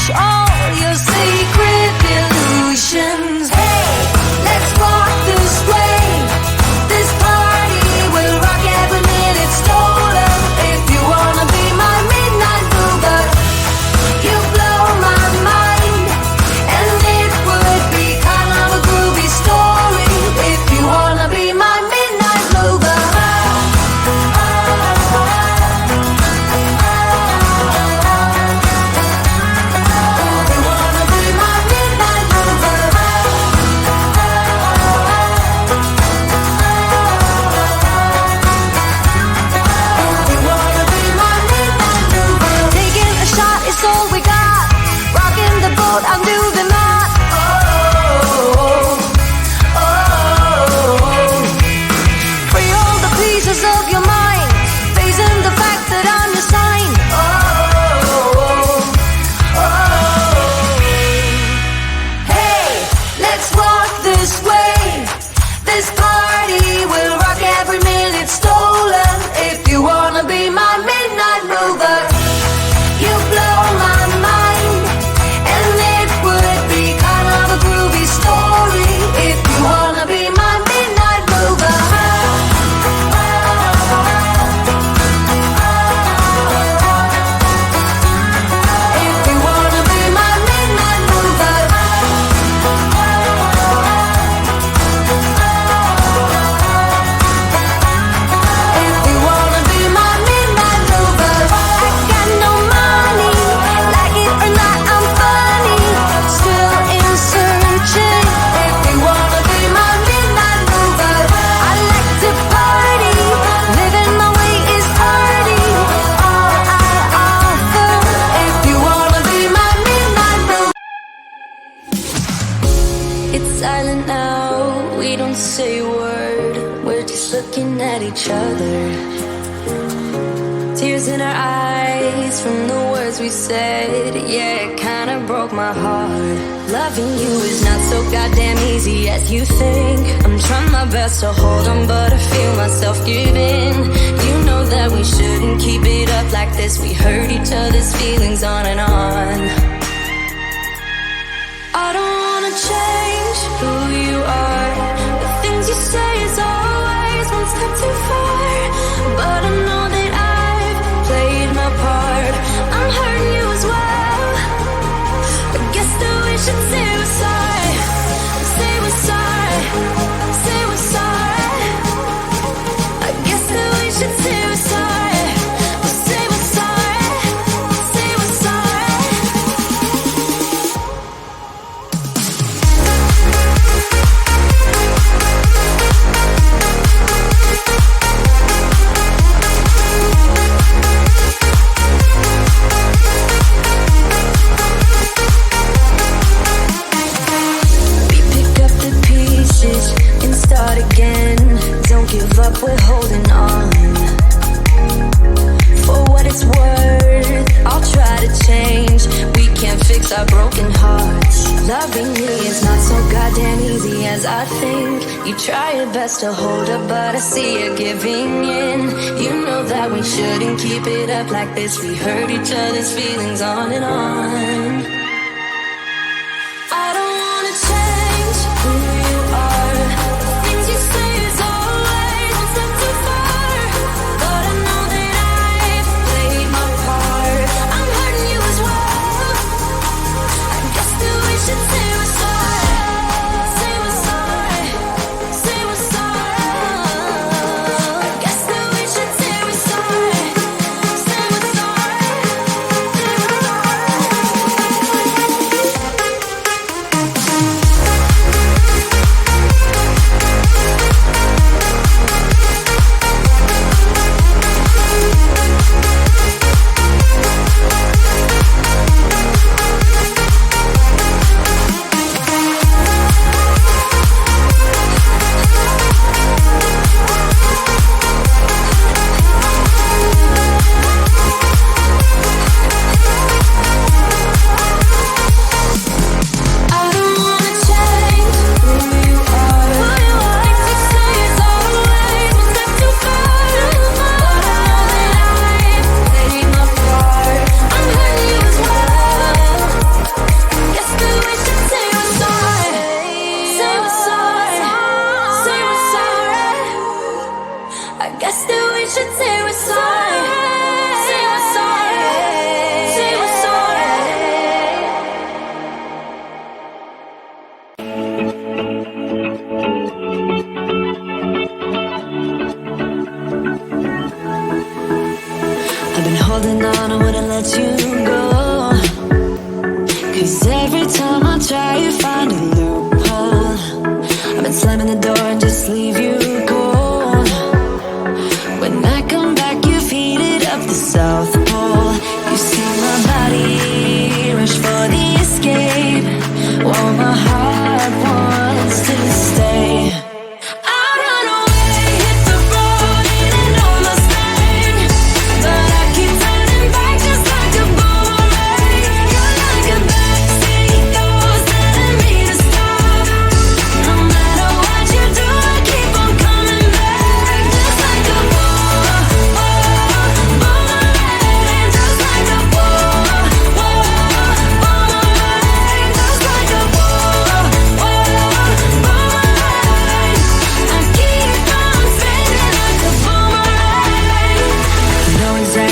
unleash all your secret illusions. Hey, let's walk this way. This party will rock every minute stolen. If you wanna be my midnight mover, you blow my mind. And it would be kind of a groovy story. If you wanna be my midnight mover. Undo the knot. Free all the pieces of your mind, facing the fact that I'm your sign. Hey, let's walk this way. This party will rock every minute stolen. If you wanna be my midnight mover, you blow my mind. Story, if you wanna be my midnight mover. If you wanna be my midnight mover. If you wanna be my midnight mover. I got no money, like it or not, I'm funny, still in searching. If you wanna be my midnight mover, I like to party, living my way is arty, all I offer. If you wanna be my midnight mover. It's silent now, we don't say a word, we're just looking at each other. Tears in our eyes from the words we said. Yeah, it kinda broke my heart. Loving you is not so goddamn easy as you think. I'm trying my best to hold on, but I feel myself giving. You know that we shouldn't keep it up like this. We hurt each other's feelings on and on. I don't wanna change who you are. The things you say is always one step too far. But I know that I've played my part. I'm hurting you as well. I guess that we should say we're sorry. Say we're sorry. Say we're sorry. I guess that we should say we're sorry. Say we're sorry. Say we're sorry. And start again. Don't give up, we're holding on. For what it's worth, I'll try to change. We can't fix our broken hearts. Loving you is not so goddamn easy as I think. You try your best to hold up, but I see you giving in. You know that we shouldn't keep it up like this. We hurt each other's feelings on and on. I don't wanna change who you are. The things you say is always one step too far. But I know that I've played my part. I'm hurting you as well. I guess that we should say we're sorry. Say we're sorry. Say we're sorry. I guess that we should say we're sorry. Say we're sorry. Say we're sorry. you go. 'Cause every time I try you find a loophole. I've been slamming the door and just leave you cold. When I come back you've heated up the South Pole. You see my body rush for the escape, while my heart wants to stay.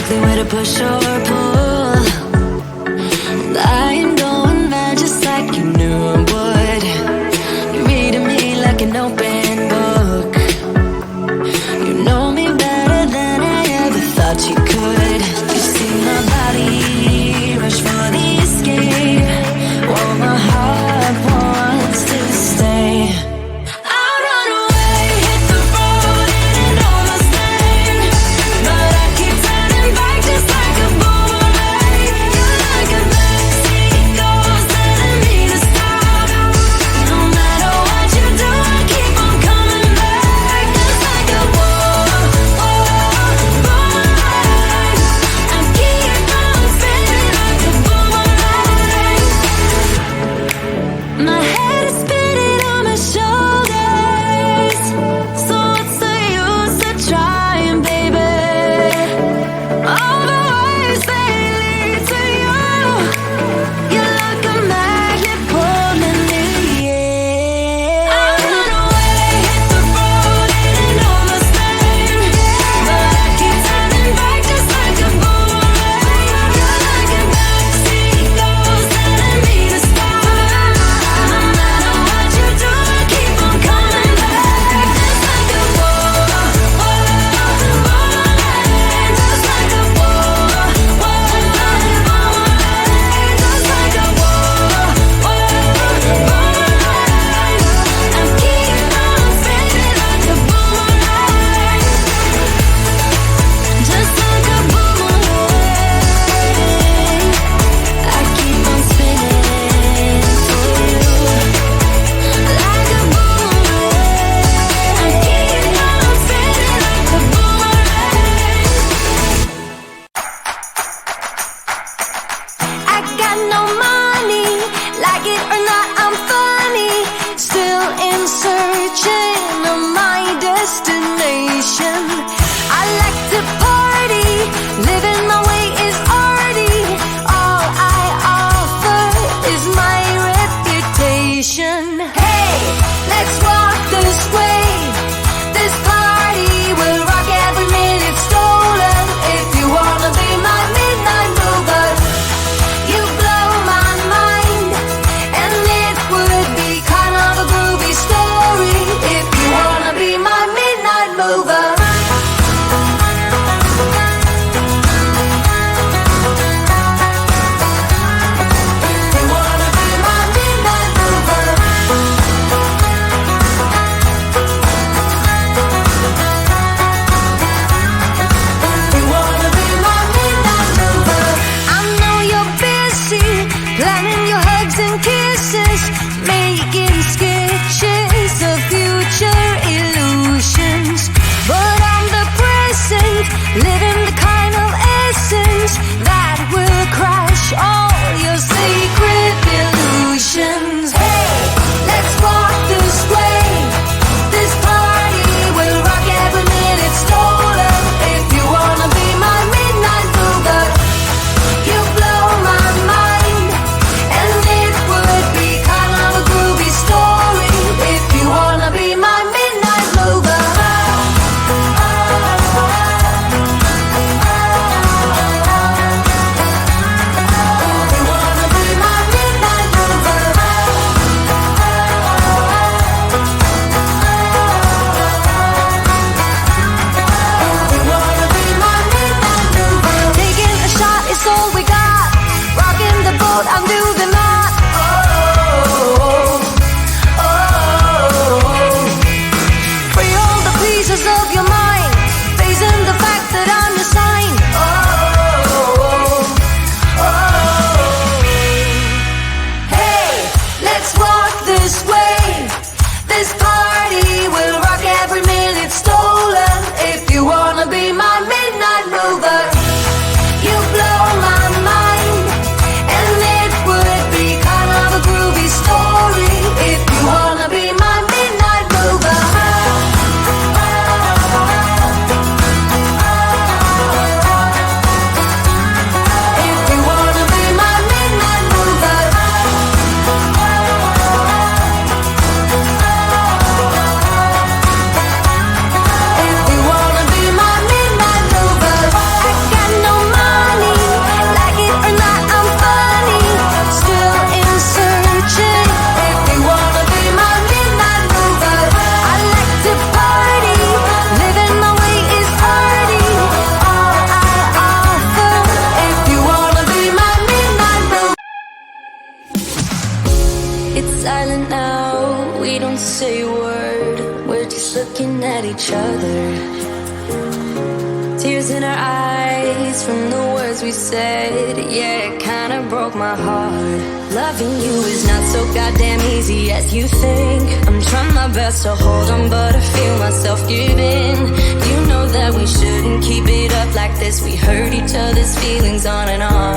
Where to push or pull, and I am going mad just like you knew I would. You're reading me like an open book. You know me better than I ever thought you could. You see my body rush for the escape, while my heart wants to stay. silent now, we don't say a word. We're just looking at each other. Tears in our eyes from the words we said. Yeah, it kinda broke my heart. Loving you is not so goddamn easy as you think. I'm trying my best to hold on, but I feel myself giving. You know that we shouldn't keep it up like this. We hurt each other's feelings on and on.